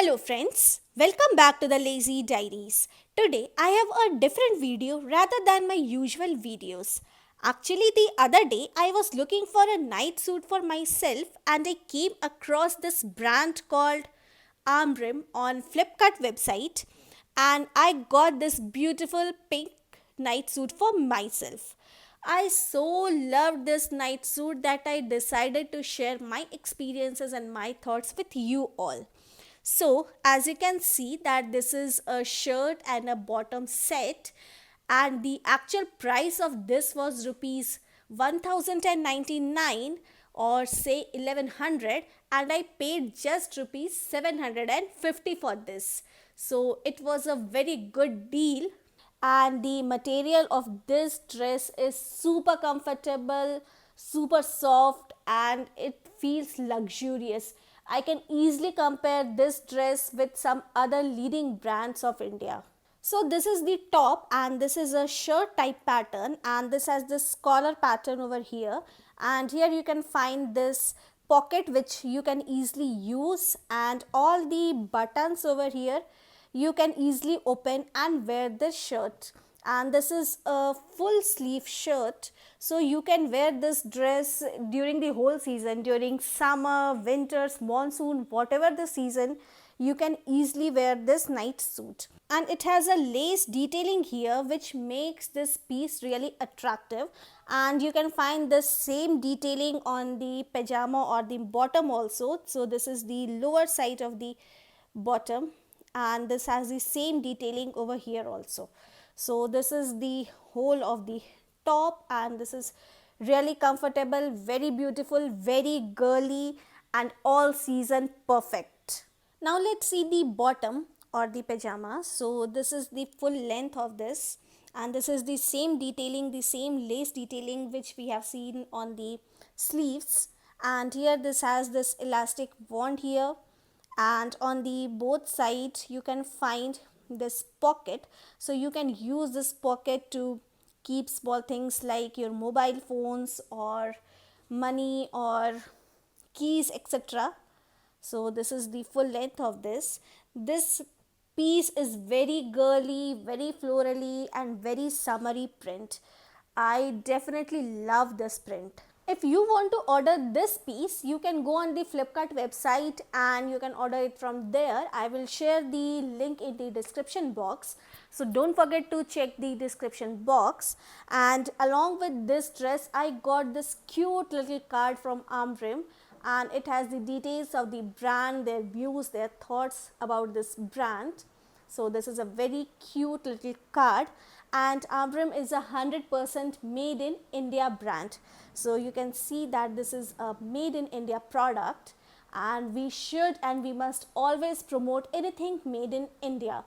Hello friends, welcome back to the Lazy Diaries. Today I have a different video rather than my usual videos. Actually, the other day I was looking for a night suit for myself and I came across this brand called Armrim on Flipkart website and I got this beautiful pink night suit for myself. I so loved this night suit that I decided to share my experiences and my thoughts with you all. So, as you can see that this is a shirt and a bottom set and the actual price of this was rupees 1099 or say 1100 and I paid just rupees 750 for this. So, it was a very good deal and the material of this dress is super comfortable, super soft, and it feels luxurious. I can easily compare this dress with some other leading brands of India. So this is the top and this is a shirt type pattern and this has this collar pattern over here, and here you can find this pocket which you can easily use, and all the buttons over here you can easily open and wear this shirt. And this is a full sleeve shirt, so you can wear this dress during the whole season, during summer, winters, monsoon, whatever the season, you can easily wear this night suit. And it has a lace detailing here which makes this piece really attractive, and you can find the same detailing on the pajama or the bottom also. So this is the lower side of the bottom and this has the same detailing over here also. So this is the whole of the top and this is really comfortable, very beautiful, very girly, and all season perfect. Now let's see the bottom or the pajama. So this is the full length of this and this is the same detailing, the same lace detailing which we have seen on the sleeves, and here this has this elastic band here, and on the both sides you can find this pocket, so you can use this pocket to keep small things like your mobile phones or money or keys, etc. So this is the full length of this piece is very girly, very florally, and very summery print. I definitely love this print. If you want to order this piece, you can go on the Flipkart website and you can order it from there. I will share the link in the description box, so don't forget to check the description box. And along with this dress, I got this cute little card from Armrim, and it has the details of the brand, their views, their thoughts about this brand. So this is a very cute little card, and Armrim is 100% made in India brand. So you can see that this is a made in India product, and we should and we must always promote anything made in India.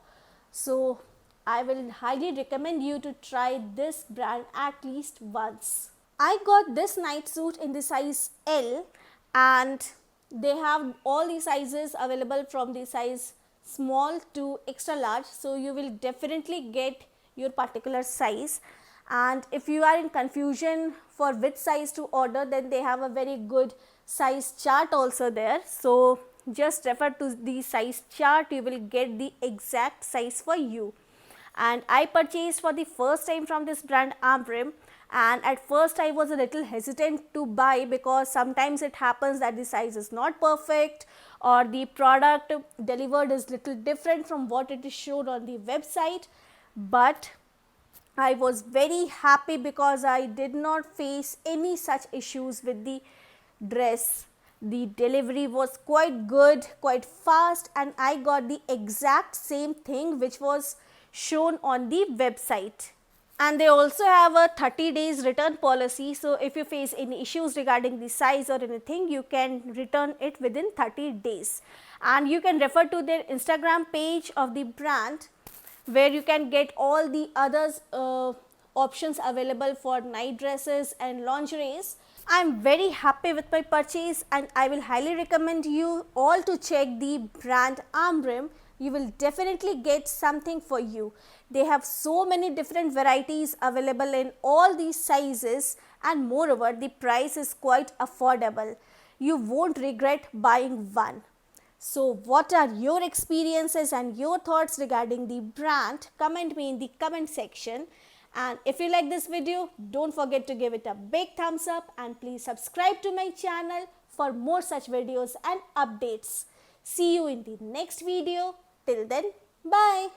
So I will highly recommend you to try this brand at least once. I got this night suit in the size L, and they have all the sizes available from the size small to extra large, so you will definitely get your particular size. And if you are in confusion for which size to order, then they have a very good size chart also there, so just refer to the size chart, you will get the exact size for you. And I purchased for the first time from this brand Armrim, and at first I was a little hesitant to buy because sometimes it happens that the size is not perfect or the product delivered is little different from what it is showed on the website, but I was very happy because I did not face any such issues with the dress. The delivery was quite good, quite fast, and I got the exact same thing which was shown on the website. And they also have a 30 days return policy, so if you face any issues regarding the size or anything, you can return it within 30 days. And you can refer to their Instagram page of the brand, where you can get all the others options available for night dresses and lingeries. I am very happy with my purchase and I will highly recommend you all to check the brand Armrim. You will definitely get something for you. They have so many different varieties available in all these sizes, and moreover the price is quite affordable. You won't regret buying one. So what are your experiences and your thoughts regarding the brand? Comment me in the comment section. And if you like this video, don't forget to give it a big thumbs up and please subscribe to my channel for more such videos and updates. See you in the next video. Till then, bye.